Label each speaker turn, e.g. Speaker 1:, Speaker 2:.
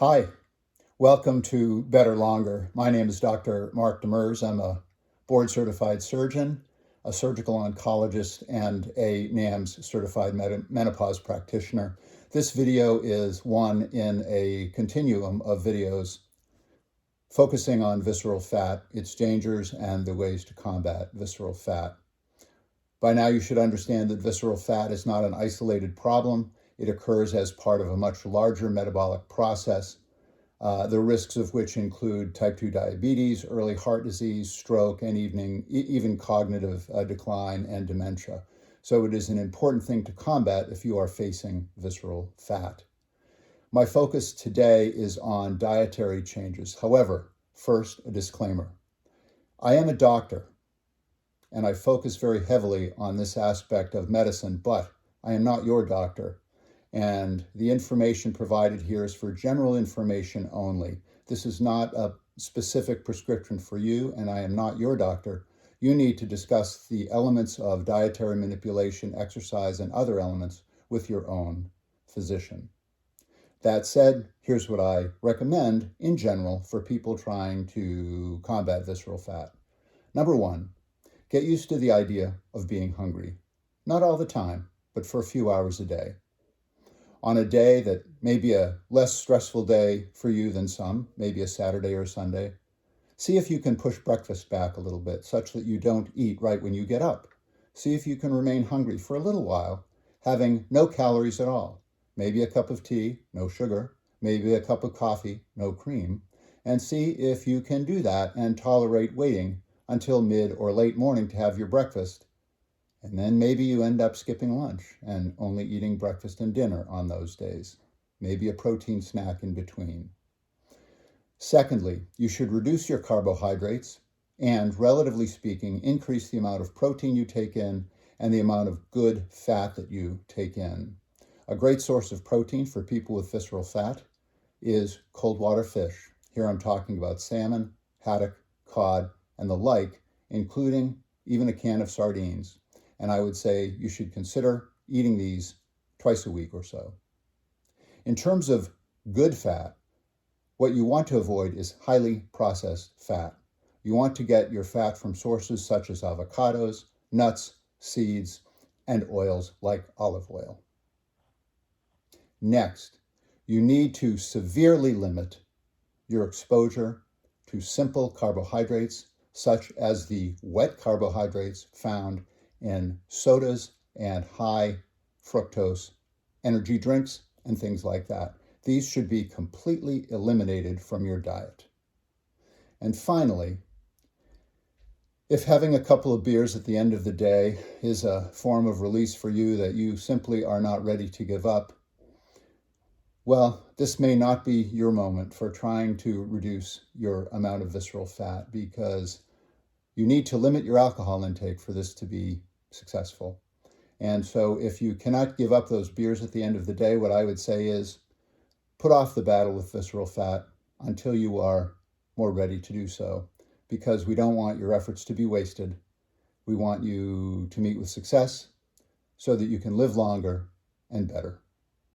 Speaker 1: Hi, welcome to Better Longer. My name is Dr. Marc Demers. I'm a board-certified surgeon, a surgical oncologist, and a NAMS certified menopause practitioner. This video is one in a continuum of videos focusing on visceral fat, its dangers, and the ways to combat visceral fat. By now, you should understand that visceral fat is not an isolated problem. It occurs as part of a much larger metabolic process, the risks of which include type 2 diabetes, early heart disease, stroke, and even cognitive decline and dementia. So it is an important thing to combat if you are facing visceral fat. My focus today is on dietary changes. However, first, a disclaimer. I am a doctor, and I focus very heavily on this aspect of medicine, but I am not your doctor. And the information provided here is for general information only. This is not a specific prescription for you, and I am not your doctor. You need to discuss the elements of dietary manipulation, exercise, and other elements with your own physician. That said, here's what I recommend in general for people trying to combat visceral fat. Number one, get used to the idea of being hungry. Not all the time, but for a few hours a day. On a day that may be a less stressful day for you than some, maybe a Saturday or Sunday, see if you can push breakfast back a little bit such that you don't eat right when you get up. See if you can remain hungry for a little while, having no calories at all. Maybe a cup of tea, no sugar, maybe a cup of coffee, no cream, and see if you can do that and tolerate waiting until mid or late morning to have your breakfast. And then maybe you end up skipping lunch and only eating breakfast and dinner on those days. Maybe a protein snack in between. Secondly, you should reduce your carbohydrates and, relatively speaking, increase the amount of protein you take in and the amount of good fat that you take in. A great source of protein for people with visceral fat is cold water fish. Here I'm talking about salmon, haddock, cod, and the like, including even a can of sardines. And I would say you should consider eating these twice a week or so. In terms of good fat, what you want to avoid is highly processed fat. You want to get your fat from sources such as avocados, nuts, seeds, and oils like olive oil. Next, you need to severely limit your exposure to simple carbohydrates, such as the wet carbohydrates found in sodas and high fructose energy drinks and things like that. These should be completely eliminated from your diet. And finally, if having a couple of beers at the end of the day is a form of release for you that you simply are not ready to give up, well, this may not be your moment for trying to reduce your amount of visceral fat, because you need to limit your alcohol intake for this to be successful. And so if you cannot give up those beers at the end of the day, what I would say is put off the battle with visceral fat until you are more ready to do so, because we don't want your efforts to be wasted. We want you to meet with success so that you can live longer and better.